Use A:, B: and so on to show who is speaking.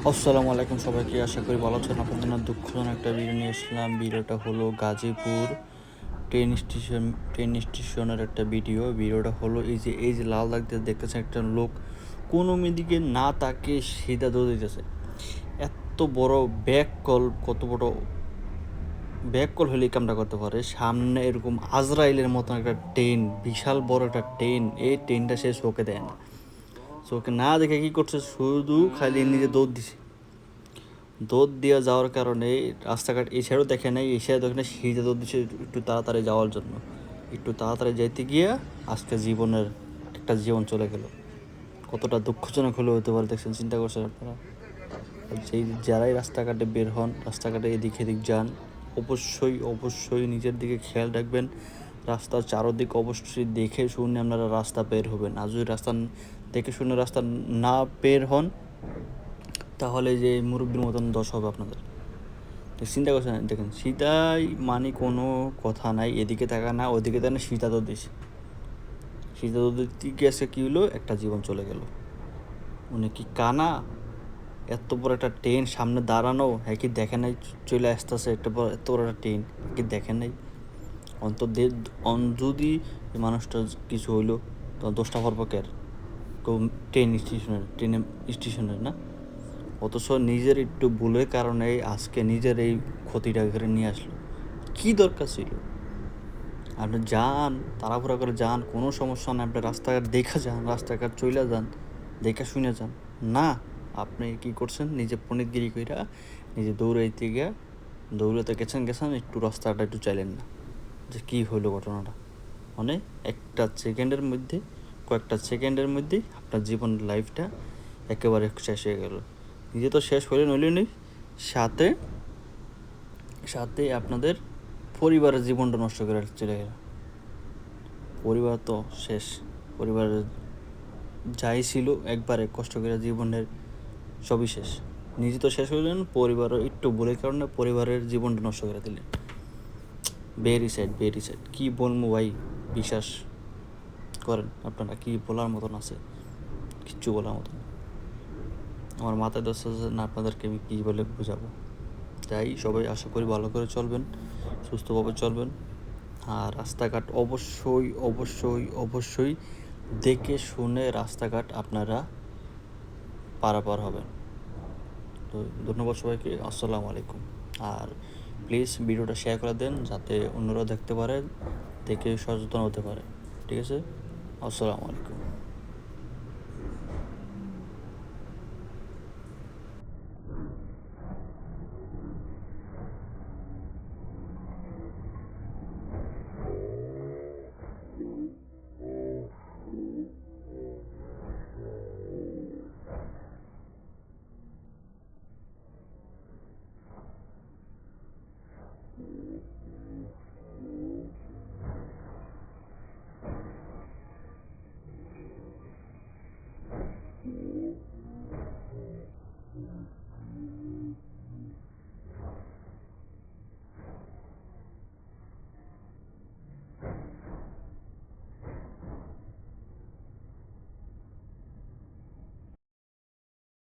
A: আসসালামু আলাইকুম সবাইকে, আশা করি ভালো আছেন। আপনাদের জন্য দুঃখজনক একটা ভিডিও নিয়ে এসলাম। ভিডিওটা হলো গাজীপুর ট্রেন স্টেশনের একটা ভিডিওটা হলো এই যে লাল দাগ দিয়ে দেখতেছেন, একটা লোক কোনো দিকে না তাকে সিধা দৌড় দিতেছে। এত বড় ব্যাক কল হলে এই কামটা করতে পারে? সামনে এরকম আজরাইলের মতন একটা ট্রেন, বিশাল বড় একটা ট্রেন, এই ট্রেনটা সে চোখে দেয় না। চোখে না দেখে কি করছে, শুধু খালি নিজে দৌড় দিয়ে যাওয়ার কারণে রাস্তাঘাট এই সাইডও দেখে নাই, এই সাইডও দেখে নাই, সিঁড়িতে দৌড় দিচ্ছে একটু তাড়াতাড়ি যাওয়ার জন্য। একটু তাড়াতাড়ি যাইতে গিয়ে আজকে জীবনের একটা জীবন চলে গেল। কতটা দুঃখজনক হলে হতে পারে, দেখছেন, চিন্তা করছেন আপনারা? যারাই রাস্তাঘাটে বের হন, রাস্তাঘাটে এদিক এদিক যান, অবশ্যই নিজের দিকে খেয়াল রাখবেন। রাস্তার চারদিক অবশ্যই দেখে শুনে আপনারা রাস্তা বের হবেন। আর যদি রাস্তা দেখে শুনে রাস্তা না বের হন, তাহলে যে মুরব্বীর মতন দশ হবে আপনাদের। চিন্তা করছেন? দেখেন, সীতাই মানে কোনো কথা নাই, এদিকে তাকা না ওদিকে তাকা না, সীতা তো দিস, সীতা তো দিতে গেছে, কী হলো, একটা জীবন চলে গেল। উনি কি কানা? এত বড় একটা ট্রেন সামনে দাঁড়ানো, হ্যাঁ কি দেখে নাই চলে আসতেছে একটা বড়, এত বড় একটা ট্রেন কি দেখে নাই? যদি মানুষটা কিছু হইলো, তো দোষটা পড়বো কের? ট্রেন স্টেশনের না? অথচ নিজের একটু ভুলের কারণে আজকে নিজের এই ক্ষতিটা ঘিরে নিয়ে আসলো। কী দরকার ছিল? আপনি যান, তাড়াহুড়া করে যান, কোনো সমস্যা নেই, আপনি রাস্তাঘাট দেখা যান, রাস্তাঘাট চলে যান, দেখা শুনে যান। না, আপনি কি করছেন, নিজে পণ্ডিতগিরি কইরা নিজে দৌড়াতে গেছেন, একটু রাস্তাটা একটু চাইলেন না। যে কী হইলো ঘটনাটা, মানে কয়েকটা সেকেন্ডের মধ্যেই আপনার জীবন লাইফটা একেবারে শেষ হয়ে গেল। নিজে তো শেষ হলে নইলে নেই, সাথে সাথে আপনাদের পরিবারের জীবনটা নষ্ট করে চলে গেল। পরিবার তো শেষ, পরিবারের যাই ছিল একবারে কষ্ট করে জীবনের সবই শেষ। নিজে তো শেষ হইলেন, পরিবারও একটু ভুলের কারণে পরিবারের জীবনটা নষ্ট করে দিলেন। Very sad. কী বলবো ভাই, বিশ্বাস করেন আপনারা, কি বলার মতন আছে? কিচ্ছু বলার মতন আমার মাথায় দশটা না, আপনাদেরকে আমি কী বলে বোঝাবো। তাই সবাই আশা করি ভালো করে চলবেন, সুস্থভাবে চলবেন। আর রাস্তাঘাট অবশ্যই দেখে শুনে রাস্তাঘাট আপনারা পারাপার হবেন। তো ধন্যবাদ সবাইকে, আসসালামু আলাইকুম। আর প্লিজ ভিডিওটা শেয়ার করে দেন, যাতে অন্যরাও দেখতে পারে, দেখে সচেতন হতে পারে। ঠিক আছে? আসসালামু আলাইকুম।